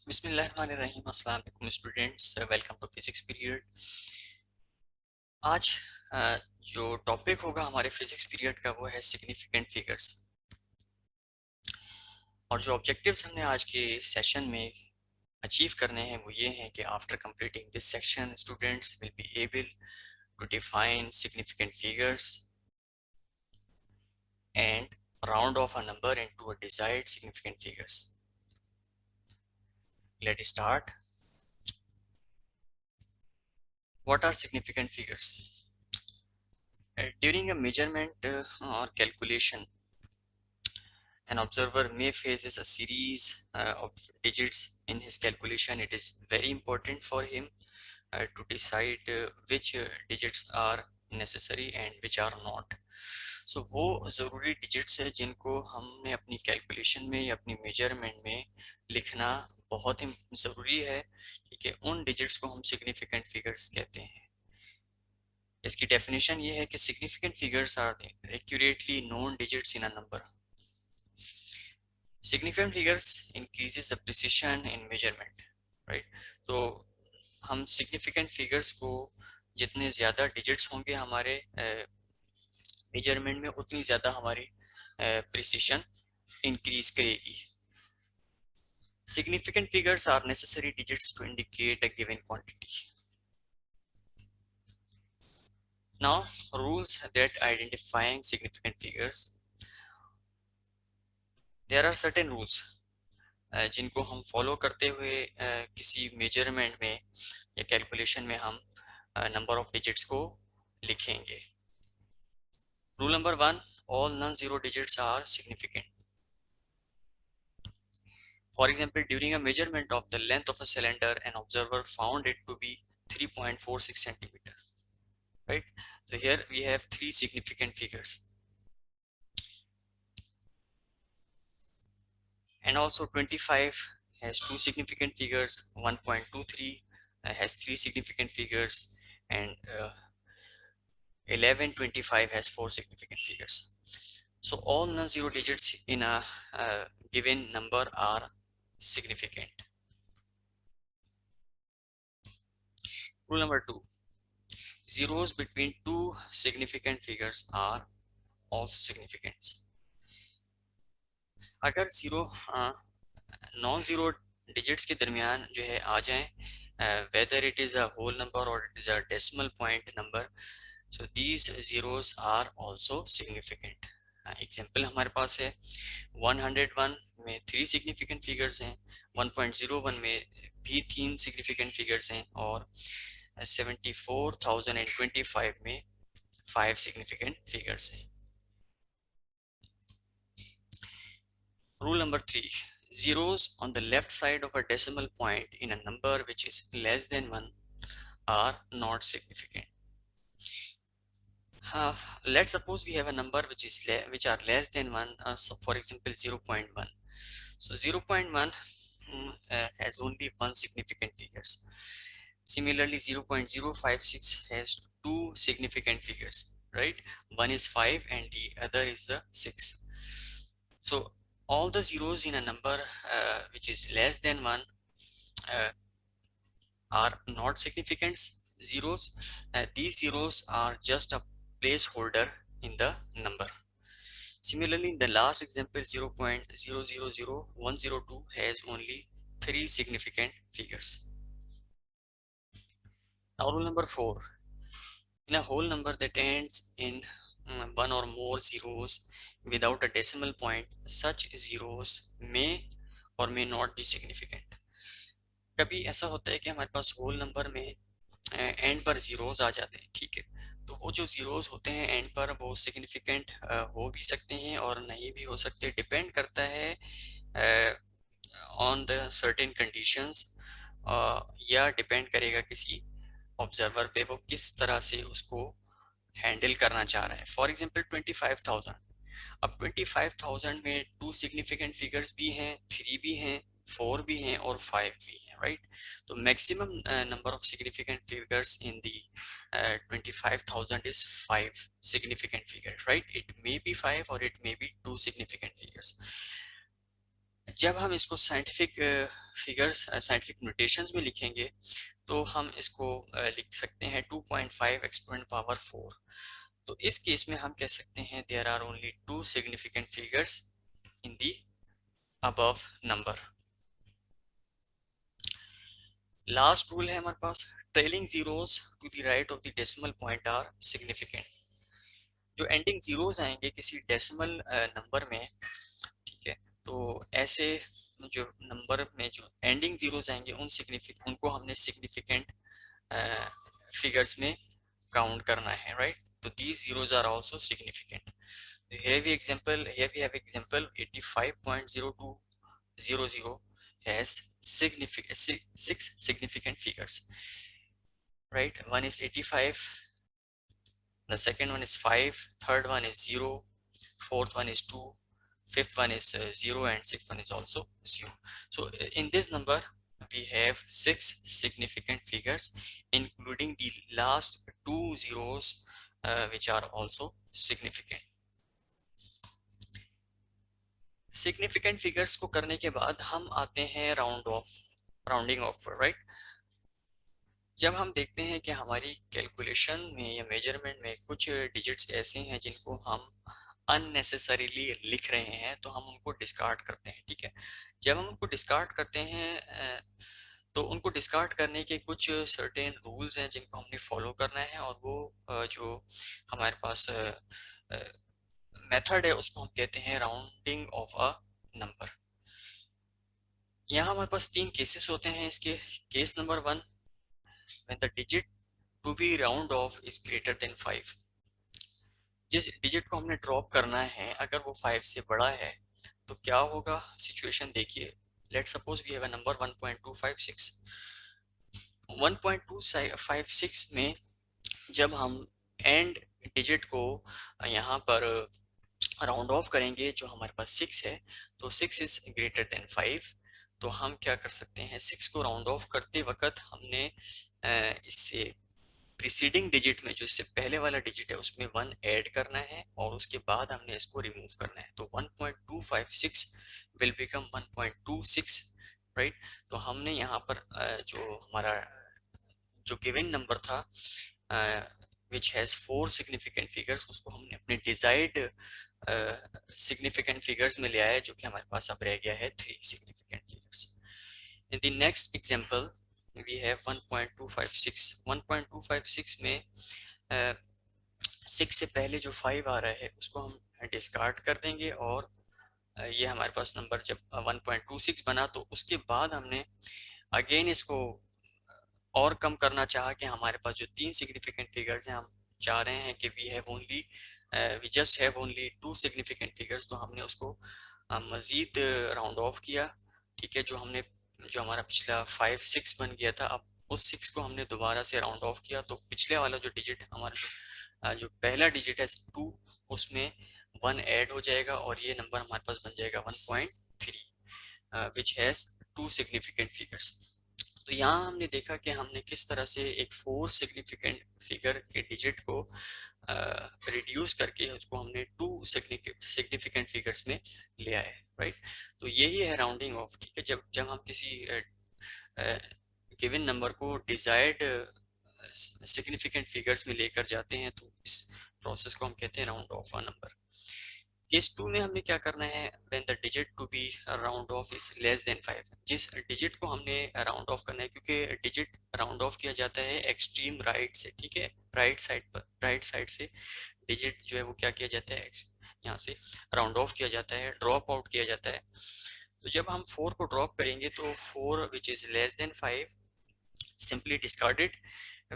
बिस्मिल्लाहिर्रहमानिर्रहीम। अस्सलाम वालेकुम students, welcome to physics period. आज जो टॉपिक होगा हमारे फिजिक्स पीरियड का वो है सिग्निफिकेंट फिगर्स। और जो ऑब्जेक्टिव्स हमने आज के सेशन में अचीव करने हैं वो ये हैं कि after completing this section students will be able to define significant figures and round off a number into a desired significant figures. Let start. What are significant figures? During a measurement or calculation, an observer may faces a series of digits in his calculation. It is very important for him to decide which digits are necessary and which are not. So वो ज़रूरी digits है जिनको हमने अपनी calculation में या अपनी measurement में लिखना बहुत ही ज़रूरी है। ठीक है, उन digits को हम significant figures कहते हैं। इसकी डेफिनेशन ये है कि significant figures are accurately known digits in a number. Significant figures increases the precision in measurement, right. तो हम सिग्निफिकेंट फिगर्स को जितने ज़्यादा डिजिट्स होंगे हमारे मेजरमेंट में उतनी ज़्यादा हमारी प्रिसिशन इंक्रीज करेगी। Significant figures are necessary digits to indicate a given quantity. Now, rules that identifying significant figures. There are certain rules जिनको हम फॉलो करते हुए किसी मेजरमेंट में या कैलकुलेशन में हम नंबर ऑफ डिजिट्स को लिखेंगे। Rule number 1, all non-zero digits are significant. For example, during a measurement of the length of a cylinder, an observer found it to be 3.46 centimeter, right? So here we have three significant figures. And also 25 has two significant figures, 1.23 has three significant figures, and 1125 has four significant figures. So all non-zero digits in a given number are significant. Rule number 2, zeros between two significant figures are also significant. अगर zero non zero digits के दरमियान जो है आ जाएं, whether it is a whole number or it is a decimal point number, so these zeros are also significant. Example हमारे पास है 101 में three significant figures हैं, 1.01 में भी तीन सिग्निफिकेंट फिगर्स हैं, और 74,025 में 5 सिग्निफिकेंट फिगर्स हैं। Rule number 3, zeros on the left side of a decimal point in a number which is less than 1 are not significant. Let's suppose we have a number which are less than 1, so for example 0.1. So 0.1 has only one significant figures. Similarly 0.056 has two significant figures, right? One is 5 and the other is the 6. So all the zeros in a number which is less than 1 are not significant zeros. These zeros are just a placeholder in the number. Similarly, in the last example 0.000102 has only three significant figures. Now rule number 4, in a whole number that ends in one or more zeros without a decimal point, such zeros may or may not be significant. कभी ऐसा होता है कि हमारे पास whole number में and पर zeros आ जाते हैं, ठीक है, तो वो जो जीरोस होते हैं एंड पर वो सिग्निफिकेंट हो भी सकते हैं और नहीं भी हो सकते, डिपेंड करता है ऑन द सर्टेन कंडीशंस, या डिपेंड करेगा किसी ऑब्जर्वर पे वो किस तरह से उसको हैंडल करना चाह रहा है। फॉर एग्जांपल 25,000, अब 25,000 में टू सिग्निफिकेंट फिगर्स भी हैं, थ्री भी हैं, फोर भी हैं और फाइव भी हैं, राइट। तो maximum number of significant figures in the 25,000 is 5 significant figures, right? It may be 5 or it may be 2 significant figures. जब हम इसको साइंटिफिक फिगर्स साइंटिफिक नोटेशंस में लिखेंगे तो हम इसको लिख सकते हैं 2.5 एक्सपोनेंट पावर 4। तो इस केस में हम कह सकते हैं there are only two significant figures in the above number. Last rule है हमारे पास, trailing zeros to the right of the decimal point are significant. जो एंडिंग जीरोस आएंगे किसी डेसिमल नंबर में, ठीक है, तो ऐसे जो नंबर में जो एंडिंग जीरोस आएंगे उनको हमने सिग्निफिकेंट फिगर्स में काउंट करना है, राइट। तो these zeros are also significant. Here we have example 85.0200 has six significant figures, right? One is 85, the second one is 5, third one is 0, fourth one is 2, fifth one is 0, and sixth one is also 0. So in this number we have six significant figures, including the last two zeros, which are also significant. Significant figures को करने के बाद हम आते हैं rounding off पर, right. जब हम देखते हैं कि हमारी कैलकुलेशन में या मेजरमेंट में कुछ डिजिट्स ऐसे हैं जिनको हम अननेसेसरीली लिख रहे हैं, तो हम उनको डिस्कार्ड करते हैं, ठीक है। जब हम उनको डिस्कार्ड करते हैं तो उनको डिस्कार्ड करने के कुछ सर्टेन रूल्स हैं जिनको हमने फॉलो करना है, और वो जो हमारे पास मेथड है उसको हम कहते हैं राउंडिंग ऑफ अ नंबर। यहाँ हमारे पास तीन केसेस होते हैं इसके। Case number 1, when the digit to be round off is greater than 5। जिस डिजिट को हमने ड्रॉप करना है अगर वो 5 से बड़ा है तो क्या होगा, सिचुएशन देखिए। Let suppose we have a number 1.256। 1.256 में जब हम एंड डिजिट को यहाँ पर राउंड ऑफ करेंगे, जो हमारे पास 6 है, तो 6 इज ग्रेटर देन 5। तो हम क्या कर सकते हैं, 6 को राउंड ऑफ करते वक्त हमने इससे प्रीसीडिंग डिजिट में जो इससे पहले वाला डिजिट है उसमें 1 ऐड करना है, और उसके बाद हमने इसको रिमूव करना है। तो 1.256 विल बिकम 1.26, राइट। तो हमने यहाँ पर जो हमारा जो गिवन नंबर था which has 4 significant figures, उसको हमने अपने डिजायर्ड significant figures में ले आया, जो कि हमारे पास अब रह गया है 3 significant figures. In the next example we have 1.256. 1.256 में 6 से पहले जो 5 आ रहा है उसको हम डिस्कार्ड कर देंगे, और ये हमारे पास नंबर जब 1.26 बना तो उसके बाद हमने अगेन इसको और कम करना चाहा कि हमारे पास जो 3 सिग्निफिकेंट फिगर्स हैं, हम चाह रहे हैं कि we just have only 2 significant figures, तो हमने उसको मजीद राउंड ऑफ किया, ठीक है। जो हमारा पिछला 5 6 बन गया था, अब उस 6 को हमने दोबारा से राउंड ऑफ किया, तो पिछले वाला जो डिजिट हमारा जो पहला डिजिट है 2, उसमें 1 ऐड हो जाएगा, और ये नंबर हमारे पास बन जाएगा 1.3 विच हैज 2 सिग्निफिकेंट फिगर्स। तो यहाँ हमने देखा कि हमने किस तरह से एक 4 सिग्निफिकेंट फिगर के डिजिट को रिड्यूस करके उसको हमने 2 सिग्निफिकेंट फिगर्स में ले आए, राइट। तो यही है राउंडिंग ऑफ, ठीक है। जब जब हम किसी गिवन नंबर को डिजायर्ड सिग्निफिकेंट फिगर्स में लेकर जाते हैं तो इस प्रोसेस को हम कहते हैं round off a number. Case 2 में हमने क्या करना है, when the digit to be round off is less than 5। जिस डिजिट को हमने राउंड ऑफ करना है, क्योंकि डिजिट राउंड ऑफ किया जाता है एक्सट्रीम राइट से, ठीक है, राइट साइड से डिजिट जो है वो क्या किया जाता है, यहाँ से राउंड ऑफ किया जाता है, ड्रॉप आउट किया जाता है। तो जब हम 4 को ड्रॉप करेंगे तो 4 which is less than 5 simply discarded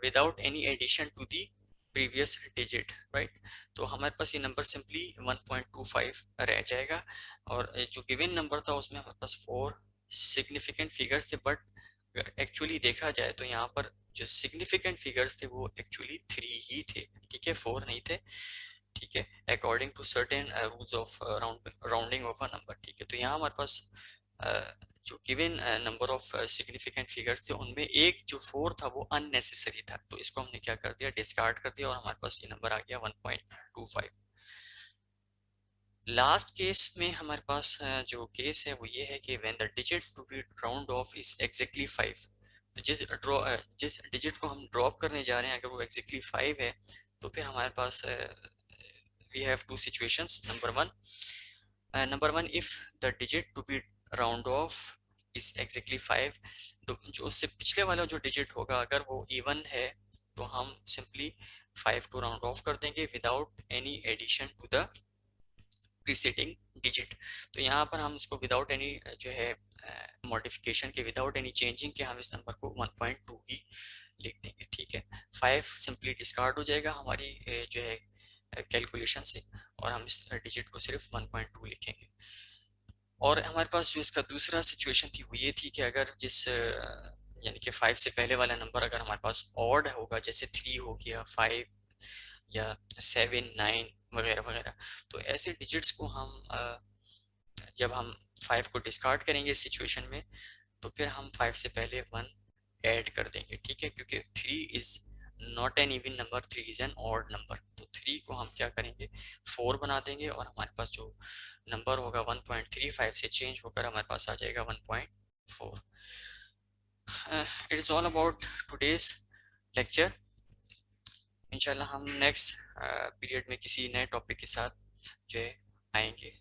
without any addition to the previous digit, right। तो हमारे पास ये नंबर सिंपली 1.25 रह जाएगा, और जो गिवन नंबर था उसमें हमारे पास 4 सिग्निफिकेंट फिगर्स थे, बट अगर एक्चुअली देखा जाए तो यहाँ पर जो सिग्निफिकेंट फिगर्स थे वो एक्चुअली 3 ही थे, ठीक है, 4 नहीं थे, ठीक है, according to certain rules of rounding off a number, ठीक है। तो यहाँ हमारे पास जो given number of significant figures थे उनमें एक जो 4 था वो अननेसेसरी था, तो इसको हमने क्या कर दिया, डिस्कार्ड कर दिया, और हमारे पास ये नंबर आ गया 1.25। लास्ट केस में हमारे पास जो केस है वो ये है कि when the digit to be round off is exactly 5। तो जिस डिजिट को हम ड्रॉप करने जा रहे हैं अगर वो एग्जैक्टली 5 है तो फिर हमारे पास we have two situations. Number one, if the digit to be round off is exactly 5, तो जो उससे पिछले वाला जो डिजिट होगा अगर वो इवन है तो हम सिंपली 5 को राउंड ऑफ कर देंगे without any addition to the preceding digit. तो यहाँ पर हम इसको विदाउट एनी जो है मॉडिफिकेशन के, विदाउट एनी चेंजिंग के, हम इस नंबर को 1.2 ही लिख देंगे। ठीक है, 5 सिंपली डिस्कार्ड हो जाएगा हमारी जो है कैलकुलेशन से और हम इस डिजिट को सिर्फ 1.2 लिखेंगे। और हमारे पास जो इसका दूसरा सिचुएशन थी वो ये थी कि अगर यानी कि 5 से पहले वाला नंबर अगर हमारे पास ऑड होगा, जैसे 3 हो गया, 5 या 7, 9 वगैरह वगैरह, तो ऐसे डिजिट्स को हम जब हम 5 को डिस्कार्ड करेंगे इस सिचुएशन में तो फिर हम 5 से पहले 1 ऐड कर देंगे। ठीक है, क्योंकि 3 is not an even number, 3 is an odd number. तो 3 को हम क्या करेंगे, 4 बना देंगे और हमारे पास जो नंबर होगा 1.35 से चेंज होकर हमारे पास आ जाएगा 1.4। It is all about today's lecture. इंशाल्लाह हम नेक्स्ट पीरियड में किसी नए टॉपिक के साथ जो है आएंगे।